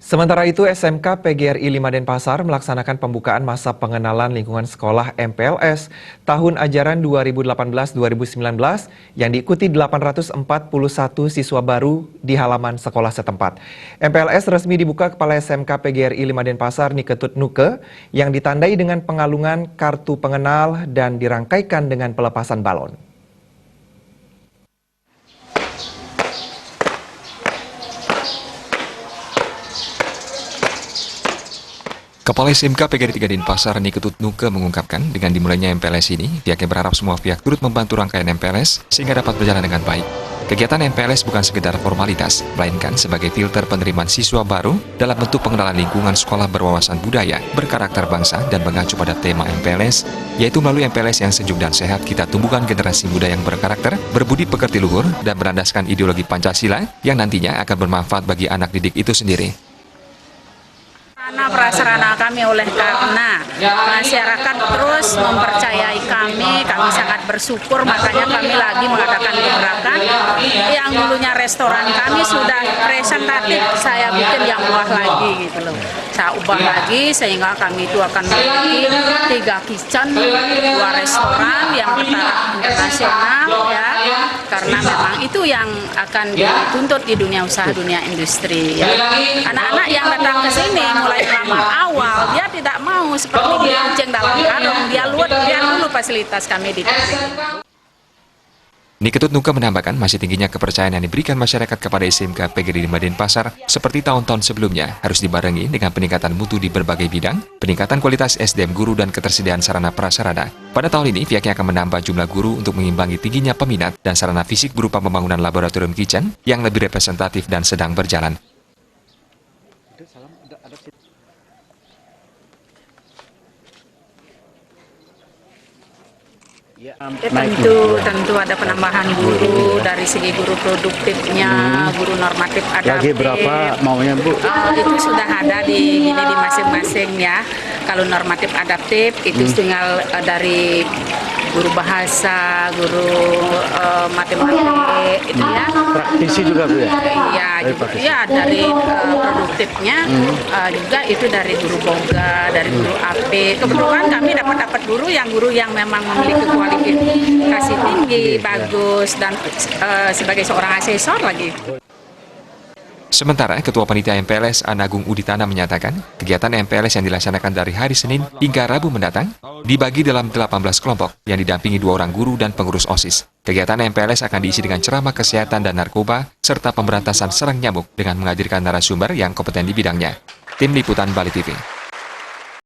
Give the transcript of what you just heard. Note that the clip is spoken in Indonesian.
Sementara itu, SMK PGRI 5 Denpasar melaksanakan pembukaan masa pengenalan lingkungan sekolah MPLS tahun ajaran 2018-2019 yang diikuti 841 siswa baru di halaman sekolah setempat. MPLS resmi dibuka Kepala SMK PGRI 5 Denpasar Niketut Nuke yang ditandai dengan pengalungan kartu pengenal dan dirangkaikan dengan pelepasan balon. Kepala SMK PGRI 3 Denpasar Niketut Nuke mengungkapkan dengan dimulainya MPLS ini, pihaknya berharap semua pihak turut membantu rangkaian MPLS sehingga dapat berjalan dengan baik. Kegiatan MPLS bukan sekedar formalitas, melainkan sebagai filter penerimaan siswa baru dalam bentuk pengenalan lingkungan sekolah berwawasan budaya, berkarakter bangsa, dan mengacu pada tema MPLS, yaitu melalui MPLS yang sejuk dan sehat, kita tumbuhkan generasi muda yang berkarakter, berbudi pekerti luhur, dan berlandaskan ideologi Pancasila yang nantinya akan bermanfaat bagi anak didik itu sendiri. Prasarana kami oleh karena masyarakat terus mempercayai kami sangat bersyukur, makanya kami lagi mengadakan gerakan yang dulunya restoran kami sudah presentatif, saya bikin yang ubah lagi gitu loh. Saya ubah lagi sehingga kami itu akan memiliki 3 kitchen, 2 restoran yang bertaraf internasional ya, karena memang itu yang akan dituntut di dunia usaha, dunia industri ya. Anak-anak yang datang ke sini mulai lamar awal, dia tidak mau seperti dibonceng dalam karung, dia lihat dulu fasilitas kami di sini. Niketut Nuke menambahkan masih tingginya kepercayaan yang diberikan masyarakat kepada SMK PGRI 5 Denpasar seperti tahun-tahun sebelumnya harus dibarengi dengan peningkatan mutu di berbagai bidang, peningkatan kualitas SDM guru dan ketersediaan sarana prasarana. Pada tahun ini pihaknya akan menambah jumlah guru untuk mengimbangi tingginya peminat dan sarana fisik berupa pembangunan laboratorium kitchen yang lebih representatif dan sedang berjalan. Tentu ada penambahan guru dari segi guru produktifnya, guru normatif adaptif. Lagi berapa maunya Bu? Itu sudah ada di masing-masing ya. Kalau normatif adaptif itu tinggal dari guru bahasa, guru matematik itu ya. Praktisi juga Bu ya? Iya, ya dari produktifnya juga itu dari guru boga, dari guru AP. Kebetulan kami dapat guru yang memang memiliki kualifikasi tinggi, bagus, dan sebagai seorang asesor lagi. Sementara Ketua Panitia MPLS Anagung Uditana menyatakan, kegiatan MPLS yang dilaksanakan dari hari Senin hingga Rabu mendatang dibagi dalam 18 kelompok yang didampingi 2 orang guru dan pengurus OSIS. Kegiatan MPLS akan diisi dengan ceramah kesehatan dan narkoba serta pemberantasan serang nyamuk dengan menghadirkan narasumber yang kompeten di bidangnya. Tim Liputan Bali TV.